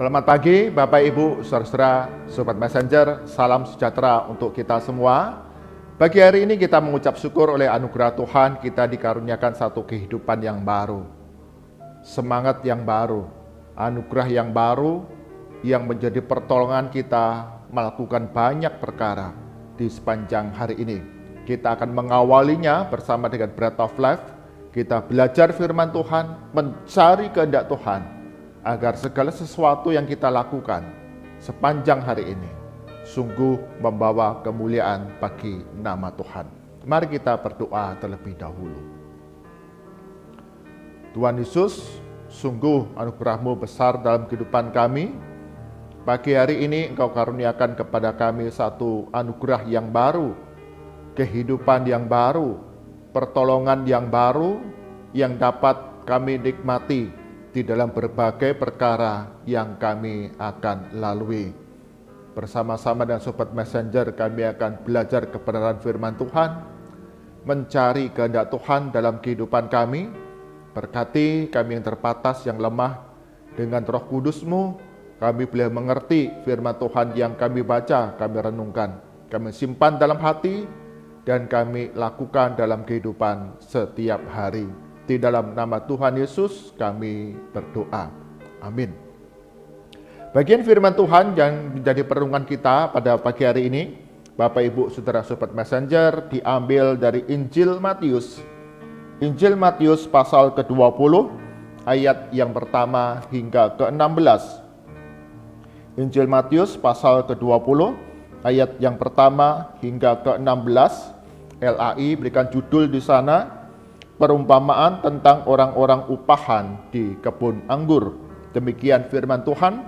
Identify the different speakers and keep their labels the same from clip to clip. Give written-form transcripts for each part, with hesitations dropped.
Speaker 1: Selamat pagi Bapak Ibu, saudara, Sobat Messenger, salam sejahtera untuk kita semua. Pagi hari ini kita mengucap syukur oleh anugerah Tuhan kita dikaruniakan satu kehidupan yang baru. Semangat yang baru, anugerah yang baru yang menjadi pertolongan kita melakukan banyak perkara di sepanjang hari ini. Kita akan mengawalinya bersama dengan Bread of Life. Kita belajar firman Tuhan, mencari kehendak Tuhan, agar segala sesuatu yang kita lakukan sepanjang hari ini sungguh membawa kemuliaan bagi nama Tuhan. Mari kita berdoa terlebih dahulu. Tuhan Yesus, sungguh anugerah-Mu besar dalam kehidupan kami. Pagi hari ini Engkau karuniakan kepada kami satu anugerah yang baru, kehidupan yang baru, pertolongan yang baru yang dapat kami nikmati di dalam berbagai perkara yang kami akan lalui. Bersama-sama dengan Sobat Messenger kami akan belajar kebenaran firman Tuhan, mencari kehendak Tuhan dalam kehidupan kami. Berkati kami yang terbatas, yang lemah, dengan Roh Kudus-Mu kami boleh mengerti firman Tuhan yang kami baca, kami renungkan, kami simpan dalam hati, dan kami lakukan dalam kehidupan setiap hari. Di dalam nama Tuhan Yesus kami berdoa. Amin. Bagian firman Tuhan yang menjadi perenungan kita pada pagi hari ini, Bapak Ibu Saudara Sobat Messenger, diambil dari Injil Matius. Injil Matius pasal ke-20 ayat yang pertama hingga ke-16. Injil Matius pasal ke-20 ayat yang pertama hingga ke-16. LAI berikan judul di sana, perumpamaan tentang orang-orang upahan di kebun anggur. Demikian firman Tuhan.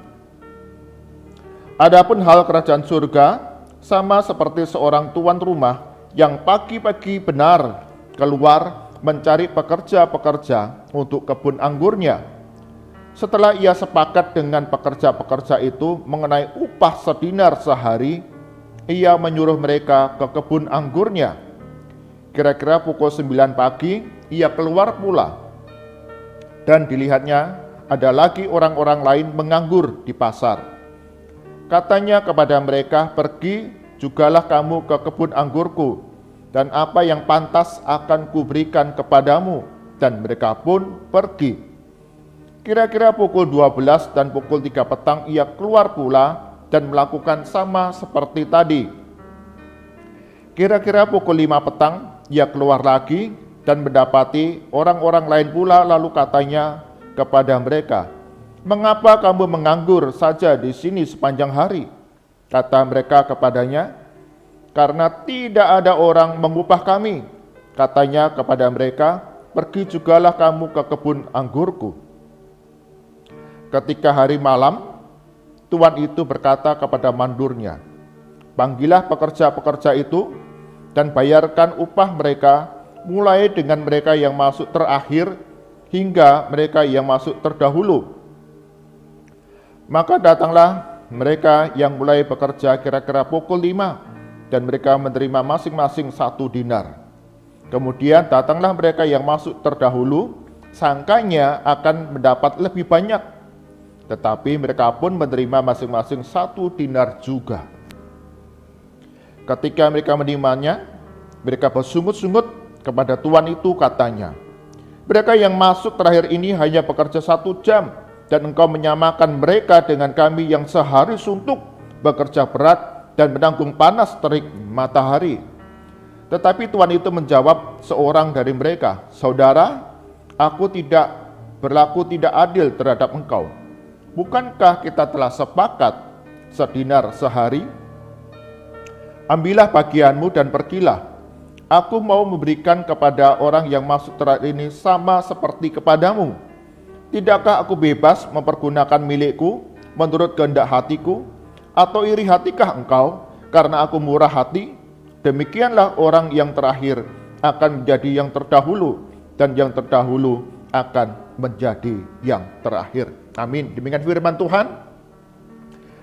Speaker 1: Adapun hal kerajaan surga sama seperti seorang tuan rumah yang pagi-pagi benar keluar mencari pekerja-pekerja untuk kebun anggurnya. Setelah ia sepakat dengan pekerja-pekerja itu mengenai upah sedinar sehari, ia menyuruh mereka ke kebun anggurnya. Kira-kira pukul 9 pagi, ia keluar pula. Dan dilihatnya ada lagi orang-orang lain menganggur di pasar. Katanya kepada mereka, pergi jugalah kamu ke kebun anggurku, dan apa yang pantas akan kuberikan kepadamu. Dan mereka pun pergi. Kira-kira pukul 12 dan pukul 3 petang ia keluar pula dan melakukan sama seperti tadi. Kira-kira pukul 5 petang ia keluar lagi dan mendapati orang-orang lain pula, lalu katanya kepada mereka, mengapa kamu menganggur saja di sini sepanjang hari? Kata mereka kepadanya, karena tidak ada orang mengupah kami. Katanya kepada mereka, pergi jugalah kamu ke kebun anggurku. Ketika hari malam, tuan itu berkata kepada mandurnya, panggillah pekerja-pekerja itu dan bayarkan upah mereka, mulai dengan mereka yang masuk terakhir hingga mereka yang masuk terdahulu. Maka datanglah mereka yang mulai bekerja kira-kira pukul 5, dan mereka menerima masing-masing 1 dinar. Kemudian datanglah mereka yang masuk terdahulu, sangkanya akan mendapat lebih banyak, tetapi mereka pun menerima masing-masing 1 dinar juga. Ketika mereka menerimanya, mereka bersungut-sungut kepada tuan itu, katanya, mereka yang masuk terakhir ini hanya bekerja 1 jam, dan engkau menyamakan mereka dengan kami yang sehari suntuk bekerja berat dan menanggung panas terik matahari. Tetapi tuan itu menjawab seorang dari mereka, saudara, aku tidak berlaku tidak adil terhadap engkau. Bukankah kita telah sepakat sedinar sehari? Ambillah bagianmu dan pergilah. Aku mau memberikan kepada orang yang masuk terakhir ini sama seperti kepadamu. Tidakkah aku bebas mempergunakan milikku menurut kehendak hatiku? Atau iri hatikah engkau karena aku murah hati? Demikianlah orang yang terakhir akan menjadi yang terdahulu, dan yang terdahulu akan menjadi yang terakhir. Amin. Demikian firman Tuhan.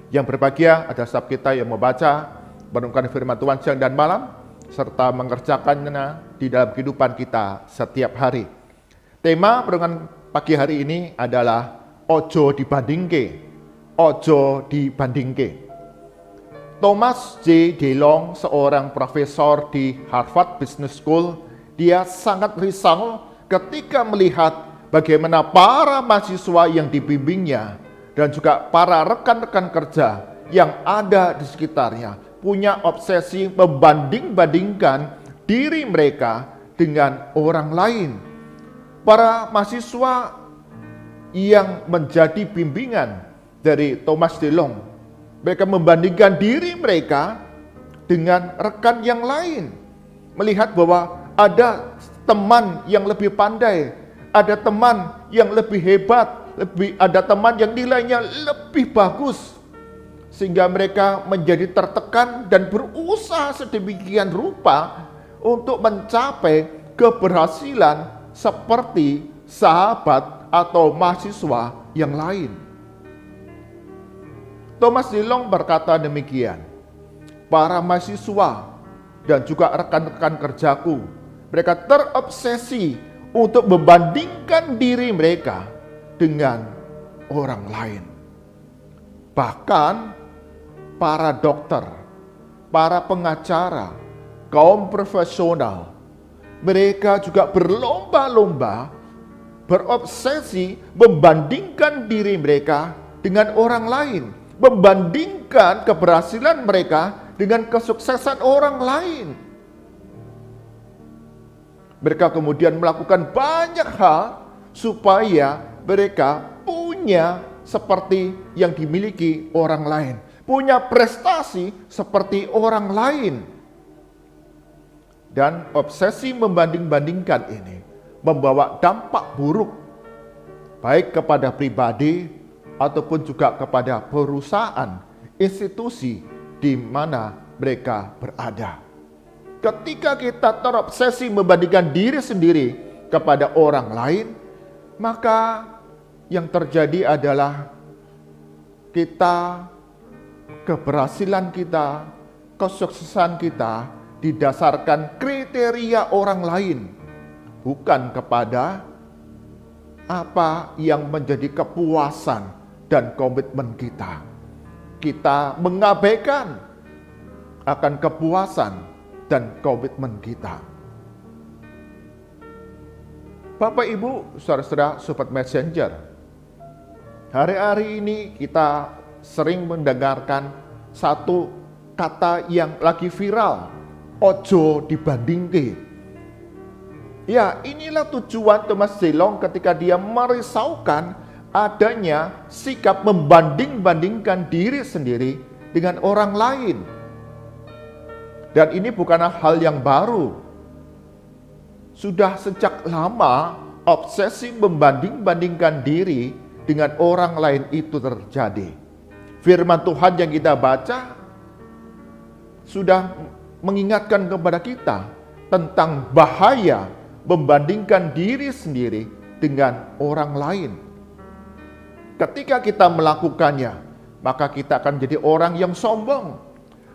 Speaker 1: Yang berbahagia adalah setiap kita yang membaca, merenungkan firman Tuhan siang dan malam, serta mengerjakannya di dalam kehidupan kita setiap hari. Tema perenungan pagi hari ini adalah ojo dibandingke. ojo dibandingke. Thomas J. DeLong, seorang profesor di Harvard Business School, dia sangat risau ketika melihat bagaimana para mahasiswa yang dibimbingnya dan juga para rekan-rekan kerja yang ada di sekitarnya punya obsesi membanding-bandingkan diri mereka dengan orang lain. Para mahasiswa yang menjadi bimbingan dari Thomas DeLong, mereka membandingkan diri mereka dengan rekan yang lain. Melihat bahwa ada teman yang lebih pandai, ada teman yang lebih hebat, ada teman yang nilainya lebih bagus. Sehingga mereka menjadi tertekan dan berusaha sedemikian rupa untuk mencapai keberhasilan seperti sahabat atau mahasiswa yang lain. Thomas DeLong berkata demikian, para mahasiswa dan juga rekan-rekan kerjaku, mereka terobsesi untuk membandingkan diri mereka dengan orang lain. Bahkan para dokter, para pengacara, kaum profesional, mereka juga berlomba-lomba, berobsesi membandingkan diri mereka dengan orang lain, membandingkan keberhasilan mereka dengan kesuksesan orang lain. Mereka kemudian melakukan banyak hal supaya mereka punya seperti yang dimiliki orang lain, punya prestasi seperti orang lain. Dan obsesi membanding-bandingkan ini membawa dampak buruk baik kepada pribadi ataupun juga kepada perusahaan, institusi di mana mereka berada. Ketika kita terobsesi membandingkan diri sendiri kepada orang lain, maka yang terjadi adalah keberhasilan kita, kesuksesan kita didasarkan kriteria orang lain, bukan kepada apa yang menjadi kepuasan dan komitmen kita. Kita mengabaikan akan kepuasan dan komitmen kita. Bapak, Ibu, saudara-saudara, Sobat Messenger, hari-hari ini kita sering mendengarkan satu kata yang lagi viral, ojo dibandingke. Ya, inilah tujuan Thomas DeLong ketika dia merisaukan adanya sikap membanding-bandingkan diri sendiri dengan orang lain. Dan ini bukanlah hal yang baru. Sudah sejak lama obsesi membanding-bandingkan diri dengan orang lain itu terjadi. Firman Tuhan yang kita baca sudah mengingatkan kepada kita tentang bahaya membandingkan diri sendiri dengan orang lain. Ketika kita melakukannya, maka kita akan jadi orang yang sombong,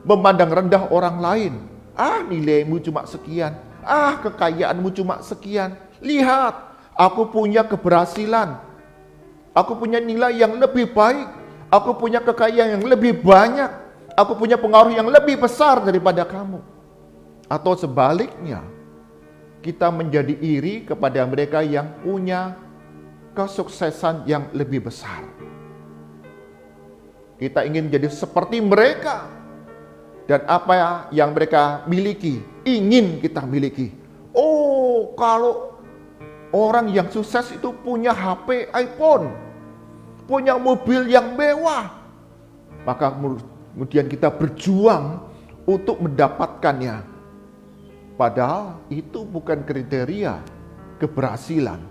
Speaker 1: memandang rendah orang lain. Nilaimu cuma sekian, kekayaanmu cuma sekian. Lihat, aku punya keberhasilan, aku punya nilai yang lebih baik, aku punya kekayaan yang lebih banyak, aku punya pengaruh yang lebih besar daripada kamu. Atau sebaliknya, kita menjadi iri kepada mereka yang punya kesuksesan yang lebih besar. Kita ingin jadi seperti mereka, dan apa yang mereka miliki ingin kita miliki. Kalau orang yang sukses itu punya HP iPhone, punya mobil yang mewah, maka kemudian kita berjuang untuk mendapatkannya. Padahal itu bukan kriteria keberhasilan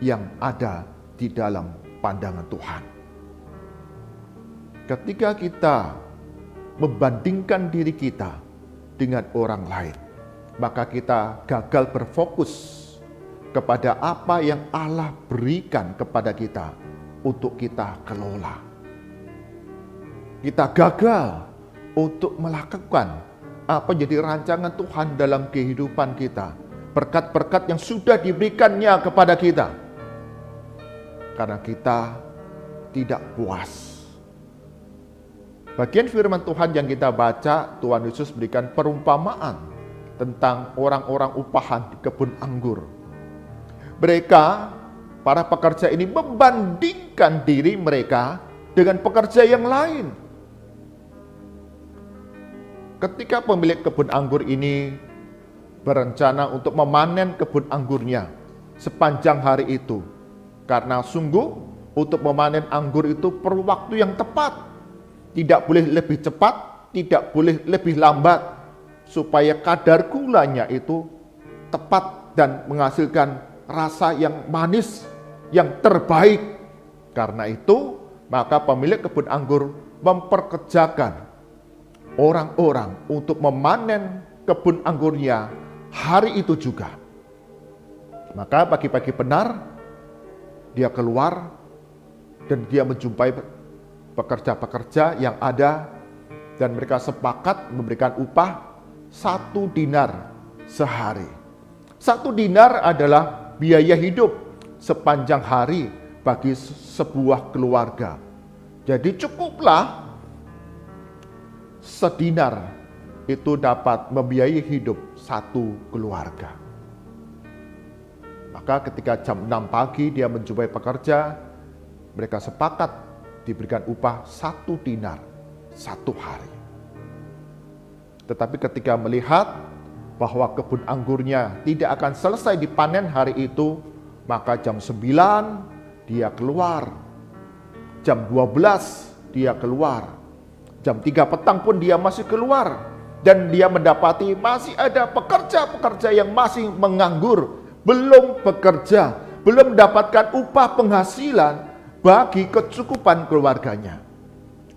Speaker 1: yang ada di dalam pandangan Tuhan. Ketika kita membandingkan diri kita dengan orang lain, maka kita gagal berfokus kepada apa yang Allah berikan kepada kita untuk kita kelola. Kita gagal untuk melakukan apa jadi rancangan Tuhan dalam kehidupan kita, berkat-berkat yang sudah diberikannya kepada kita. Karena kita tidak puas, Bagian firman Tuhan yang kita baca, Tuhan Yesus berikan perumpamaan tentang orang-orang upahan di kebun anggur. Mereka, para pekerja ini membandingkan diri mereka dengan pekerja yang lain. Ketika pemilik kebun anggur ini berencana untuk memanen kebun anggurnya sepanjang hari itu, karena sungguh untuk memanen anggur itu perlu waktu yang tepat. Tidak boleh lebih cepat, tidak boleh lebih lambat, supaya kadar gulanya itu tepat dan menghasilkan rasa yang manis, yang terbaik. Karena itu, maka pemilik kebun anggur memperkerjakan orang-orang untuk memanen kebun anggurnya hari itu juga. Maka pagi-pagi benar, dia keluar dan dia menjumpai pekerja-pekerja yang ada, dan mereka sepakat memberikan upah 1 dinar sehari. 1 dinar adalah biaya hidup sepanjang hari bagi sebuah keluarga. Jadi cukuplah sedinar itu dapat membiayai hidup 1 keluarga. Maka ketika jam 6 pagi dia menjumpai pekerja, mereka sepakat diberikan upah 1 dinar 1 hari. Tetapi ketika melihat bahwa kebun anggurnya tidak akan selesai dipanen hari itu, maka jam 9 dia keluar, jam 12 dia keluar, jam 3 petang pun dia masih keluar, dan dia mendapati masih ada pekerja-pekerja yang masih menganggur, belum bekerja, belum mendapatkan upah penghasilan bagi kecukupan keluarganya.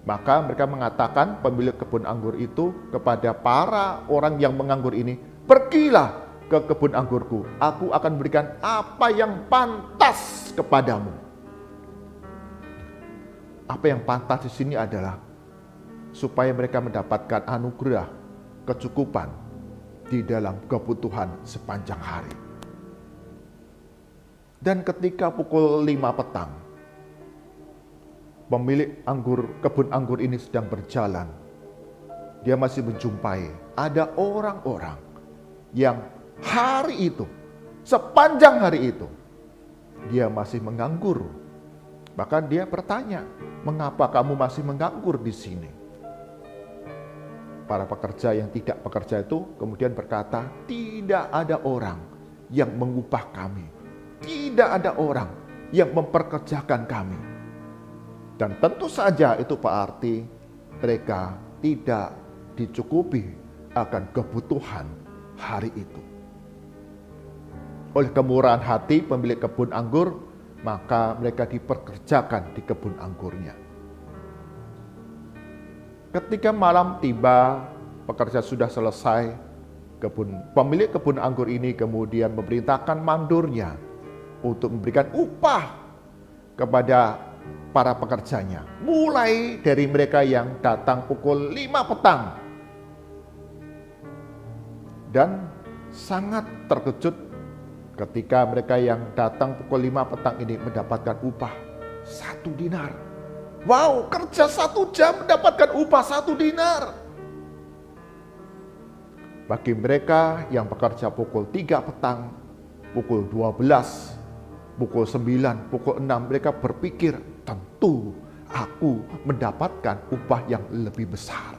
Speaker 1: Maka mereka mengatakan, pemilik kebun anggur itu kepada para orang yang menganggur ini, "Pergilah ke kebun anggurku, aku akan berikan apa yang pantas kepadamu." Apa yang pantas di sini adalah supaya mereka mendapatkan anugerah kecukupan di dalam kebutuhan sepanjang hari. Dan ketika pukul 5 petang, pemilik kebun anggur ini sedang berjalan, dia masih menjumpai ada orang-orang yang hari itu, sepanjang hari itu, dia masih menganggur. Bahkan dia bertanya, "Mengapa kamu masih menganggur di sini?" Para pekerja yang tidak bekerja itu kemudian berkata, "Tidak ada orang yang mengupah kami. Tidak ada orang yang memperkerjakan kami." Dan tentu saja itu berarti mereka tidak dicukupi akan kebutuhan hari itu. Oleh kemurahan hati pemilik kebun anggur, maka mereka diperkerjakan di kebun anggurnya. Ketika malam tiba, pekerja sudah selesai, pemilik kebun anggur ini kemudian memerintahkan mandornya untuk memberikan upah kepada para pekerjanya, mulai dari mereka yang datang pukul 5 petang. Dan sangat terkejut ketika mereka yang datang pukul 5 petang ini mendapatkan upah 1 dinar. Wow, kerja 1 jam mendapatkan upah 1 dinar. Bagi mereka yang bekerja pukul 3 petang, pukul 12, pukul 9, pukul 6, mereka berpikir, tentu aku mendapatkan upah yang lebih besar.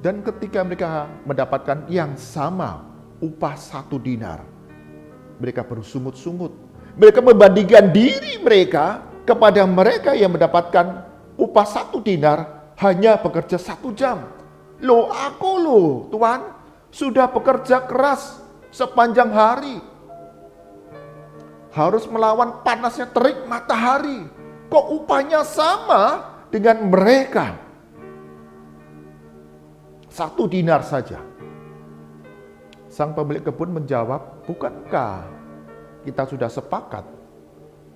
Speaker 1: Dan ketika mereka mendapatkan yang sama, upah 1 dinar, mereka bersungut-sungut. Mereka membandingkan diri mereka kepada mereka yang mendapatkan upah 1 dinar hanya bekerja 1 jam. Loh, aku loh Tuhan, sudah bekerja keras sepanjang hari, harus melawan panasnya terik matahari. Kok upahnya sama dengan mereka? 1 dinar saja. Sang pemilik kebun menjawab, "Bukankah kita sudah sepakat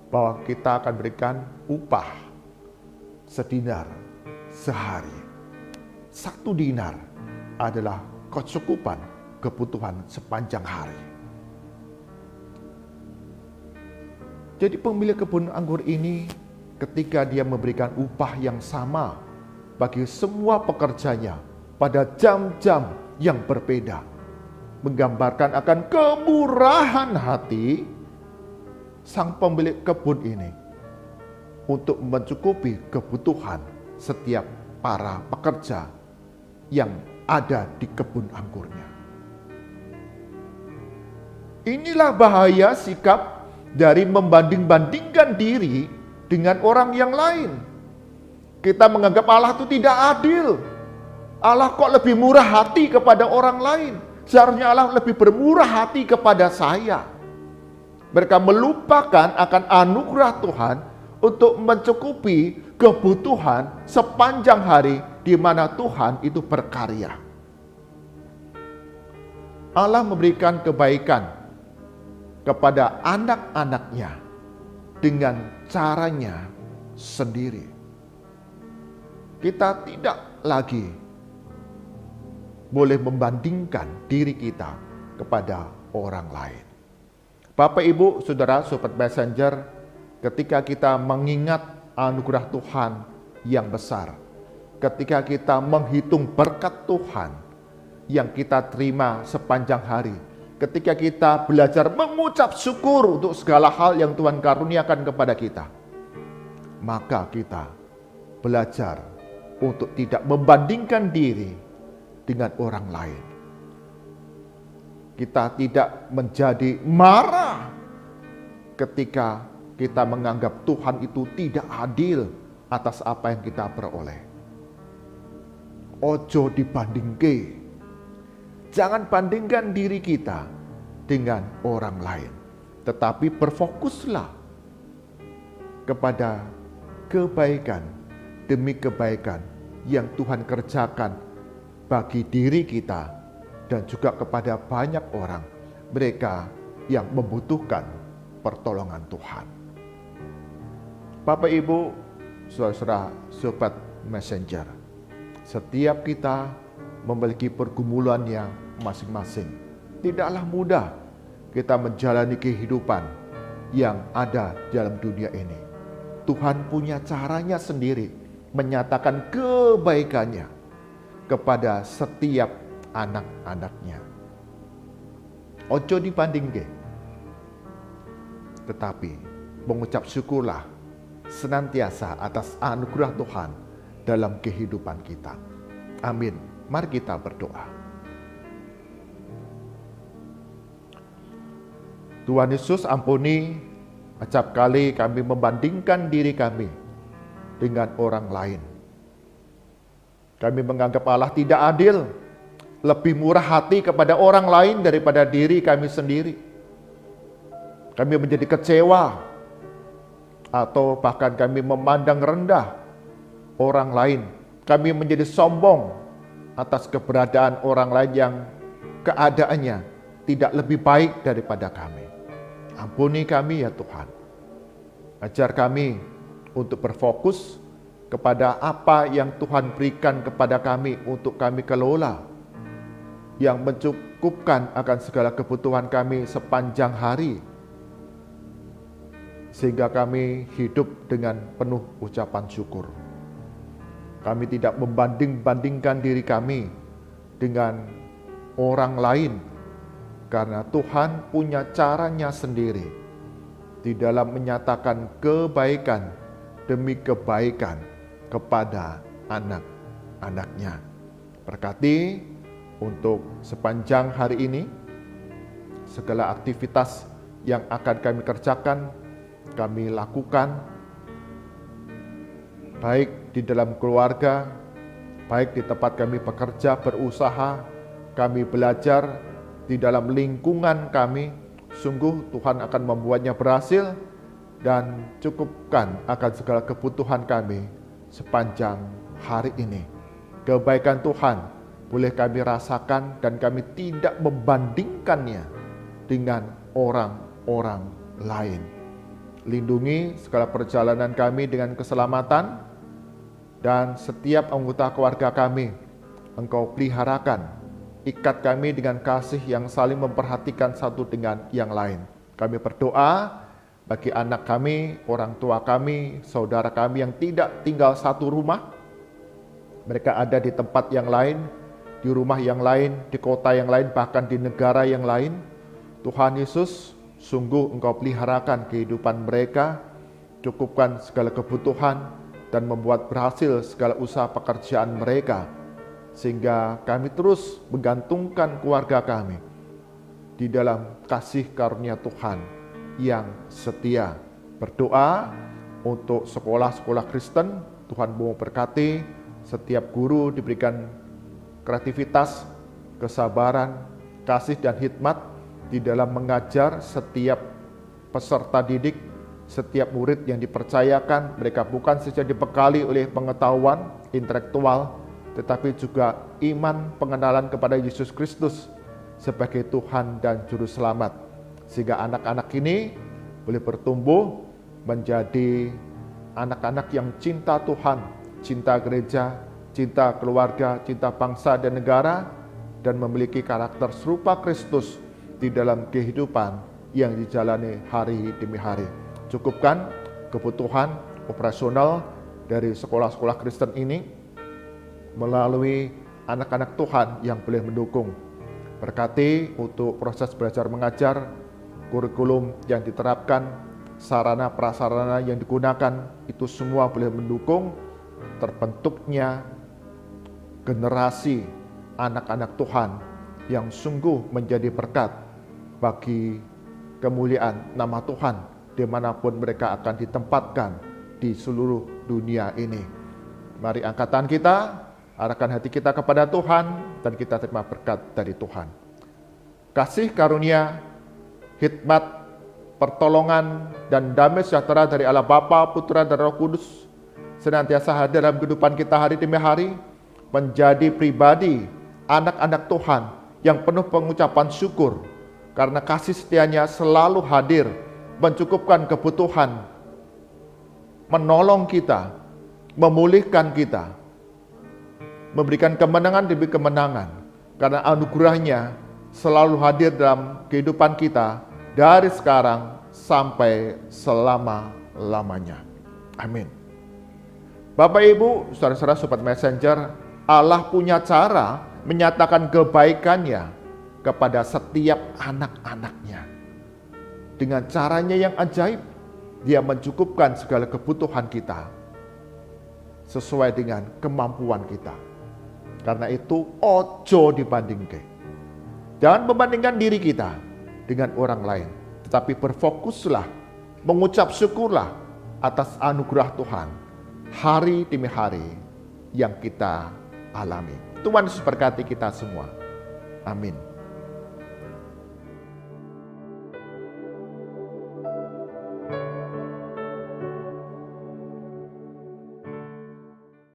Speaker 1: bahwa kita akan berikan upah sedinar sehari? 1 dinar adalah kecukupan kebutuhan sepanjang hari." Jadi pemilik kebun anggur ini ketika Dia memberikan upah yang sama bagi semua pekerjanya pada jam-jam yang berbeda, menggambarkan akan kemurahan hati sang pemilik kebun ini untuk mencukupi kebutuhan setiap para pekerja yang ada di kebun anggurnya. Inilah bahaya sikap dari membanding-bandingkan diri dengan orang yang lain. Kita menganggap Allah itu tidak adil. Allah kok lebih murah hati kepada orang lain. Seharusnya Allah lebih bermurah hati kepada saya. Mereka melupakan akan anugerah Tuhan untuk mencukupi kebutuhan sepanjang hari di mana Tuhan itu berkarya. Allah memberikan kebaikan kepada anak-anaknya dengan caranya sendiri. Kita tidak lagi boleh membandingkan diri kita kepada orang lain. Bapak, Ibu, Saudara, Sobat Messenger, ketika kita mengingat anugerah Tuhan yang besar, ketika kita menghitung berkat Tuhan yang kita terima sepanjang hari, ketika kita belajar mengucap syukur untuk segala hal yang Tuhan karuniakan kepada kita, maka kita belajar untuk tidak membandingkan diri dengan orang lain. Kita tidak menjadi marah ketika kita menganggap Tuhan itu tidak adil atas apa yang kita peroleh. Ojo dibandingke. Jangan bandingkan diri kita dengan orang lain. Tetapi berfokuslah kepada kebaikan demi kebaikan yang Tuhan kerjakan bagi diri kita dan juga kepada banyak orang, mereka yang membutuhkan pertolongan Tuhan. Bapak, Ibu, saudara, Sobat Messenger, setiap kita memiliki pergumulannya masing-masing. Tidaklah mudah kita menjalani kehidupan yang ada dalam dunia ini. Tuhan punya caranya sendiri menyatakan kebaikannya kepada setiap anak-anaknya. Ojo dibandingke, tetapi mengucap syukurlah senantiasa atas anugerah Tuhan dalam kehidupan kita. Amin. Mari kita berdoa. Tuhan Yesus, ampuni acap kali kami membandingkan diri kami dengan orang lain. Kami menganggap Allah tidak adil, lebih murah hati kepada orang lain daripada diri kami sendiri. Kami menjadi kecewa, atau bahkan kami memandang rendah orang lain. Kami menjadi sombong atas keberadaan orang lain yang keadaannya tidak lebih baik daripada kami. Ampuni kami ya Tuhan. Ajar kami untuk berfokus kepada apa yang Tuhan berikan kepada kami untuk kami kelola, yang mencukupkan akan segala kebutuhan kami sepanjang hari, sehingga kami hidup dengan penuh ucapan syukur. Kami tidak membanding-bandingkan diri kami dengan orang lain, karena Tuhan punya caranya sendiri di dalam menyatakan kebaikan demi kebaikan kepada anak-anaknya. Berkati untuk sepanjang hari ini, segala aktivitas yang akan kami kerjakan, kami lakukan, baik di dalam keluarga, baik di tempat kami bekerja, berusaha, kami belajar di dalam lingkungan kami. Sungguh Tuhan akan membuatnya berhasil dan cukupkan akan segala kebutuhan kami sepanjang hari ini. Kebaikan Tuhan boleh kami rasakan dan kami tidak membandingkannya dengan orang-orang lain. Lindungi segala perjalanan kami dengan keselamatan, dan setiap anggota keluarga kami Engkau peliharakan. Ikat kami dengan kasih yang saling memperhatikan satu dengan yang lain. Kami berdoa bagi anak kami, orang tua kami, saudara kami yang tidak tinggal satu rumah. Mereka ada di tempat yang lain, di rumah yang lain, di kota yang lain, bahkan di negara yang lain. Tuhan Yesus, sungguh Engkau peliharakan kehidupan mereka, cukupkan segala kebutuhan, dan membuat berhasil segala usaha pekerjaan mereka. Sehingga kami terus menggantungkan keluarga kami di dalam kasih karunia Tuhan yang setia. Berdoa untuk sekolah-sekolah Kristen, Tuhan mau berkati, setiap guru diberikan kreativitas, kesabaran, kasih dan hikmat di dalam mengajar setiap peserta didik, setiap murid yang dipercayakan. Mereka bukan saja dibekali oleh pengetahuan intelektual, tetapi juga iman pengenalan kepada Yesus Kristus sebagai Tuhan dan Juru Selamat. Sehingga anak-anak ini boleh bertumbuh menjadi anak-anak yang cinta Tuhan, cinta gereja, cinta keluarga, cinta bangsa dan negara, dan memiliki karakter serupa Kristus di dalam kehidupan yang dijalani hari demi hari. Cukupkan kebutuhan operasional dari sekolah-sekolah Kristen ini melalui anak-anak Tuhan yang boleh mendukung. Berkati untuk proses belajar mengajar, kurikulum yang diterapkan, sarana prasarana yang digunakan, itu semua boleh mendukung terbentuknya generasi anak-anak Tuhan yang sungguh menjadi berkat bagi kemuliaan nama Tuhan dimanapun mereka akan ditempatkan di seluruh dunia ini. Mari angkatan kita, arahkan hati kita kepada Tuhan, dan kita terima berkat dari Tuhan. Kasih karunia, hikmat, pertolongan, dan damai sejahtera dari Allah Bapa, Putra, dan Roh Kudus senantiasa hadir dalam kehidupan kita hari demi hari, menjadi pribadi anak-anak Tuhan yang penuh pengucapan syukur, karena kasih setianya selalu hadir, mencukupkan kebutuhan, menolong kita, memulihkan kita, memberikan kemenangan demi kemenangan, karena anugerahnya selalu hadir dalam kehidupan kita dari sekarang sampai selama-lamanya. Amin. Bapak Ibu, saudara-saudara Sobat Messenger, Allah punya cara menyatakan kebaikannya kepada setiap anak-anaknya. Dengan caranya yang ajaib, Dia mencukupkan segala kebutuhan kita sesuai dengan kemampuan kita. Karena itu ojo dibandingkan. Jangan membandingkan diri kita dengan orang lain, tetapi berfokuslah, mengucap syukurlah atas anugerah Tuhan hari demi hari yang kita alami. Tuhan Yesus berkati kita semua. Amin.